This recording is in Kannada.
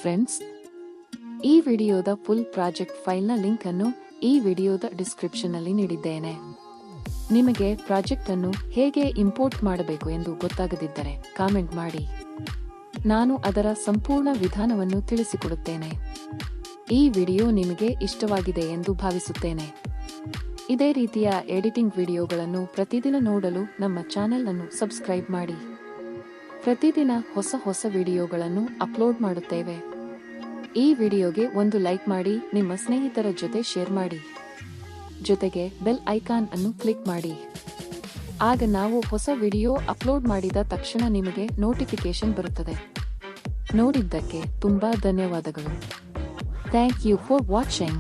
ಫ್ರೆಂಡ್ಸ್, ಈ ವಿಡಿಯೋದ ಫುಲ್ ಪ್ರಾಜೆಕ್ಟ್ ಫೈಲ್ನ ಲಿಂಕ್ ಅನ್ನು ಈ ವಿಡಿಯೋದ ಡಿಸ್ಕ್ರಿಪ್ಷನ್ ಅಲ್ಲಿ ನೀಡಿದ್ದೇನೆ. ನಿಮಗೆ ಪ್ರಾಜೆಕ್ಟ್ ಅನ್ನು ಹೇಗೆ ಇಂಪೋರ್ಟ್ ಮಾಡಬೇಕು ಎಂದು ಗೊತ್ತಾಗದಿದ್ದರೆ ಕಾಮೆಂಟ್ ಮಾಡಿ, ನಾನು ಅದರ ಸಂಪೂರ್ಣ ವಿಧಾನವನ್ನು ತಿಳಿಸಿಕೊಡುತ್ತೇನೆ. ಈ ವಿಡಿಯೋ ನಿಮಗೆ ಇಷ್ಟವಾಗಿದೆ ಎಂದು ಭಾವಿಸುತ್ತೇನೆ. ಇದೇ ರೀತಿಯ ಎಡಿಟಿಂಗ್ ವಿಡಿಯೋಗಳನ್ನು ಪ್ರತಿದಿನ ನೋಡಲು ನಮ್ಮ ಚಾನೆಲ್ ಅನ್ನು ಸಬ್ಸ್ಕ್ರೈಬ್ ಮಾಡಿ. ಪ್ರತಿದಿನ ಹೊಸ ವಿಡಿಯೋಗಳನ್ನು ಅಪ್ಲೋಡ್ ಮಾಡುತ್ತೇವೆ. ಈ ವಿಡಿಯೋಗೆ ಒಂದು ಲೈಕ್ ಮಾಡಿ, ನಿಮ್ಮ ಸ್ನೇಹಿತರ ಜೊತೆ ಶೇರ್ ಮಾಡಿ. ಜೊತೆಗೆ ಬೆಲ್ ಐಕಾನ್ ಅನ್ನು ಕ್ಲಿಕ್ ಮಾಡಿ. ಆಗ ನಾವು ಹೊಸ ವಿಡಿಯೋ ಅಪ್ಲೋಡ್ ಮಾಡಿದ ತಕ್ಷಣ ನಿಮಗೆ ನೋಟಿಫಿಕೇಶನ್ ಬರುತ್ತದೆ. ನೋಡಿದ್ದಕ್ಕೆ ತುಂಬಾ ಧನ್ಯವಾದಗಳು. Thank you for watching.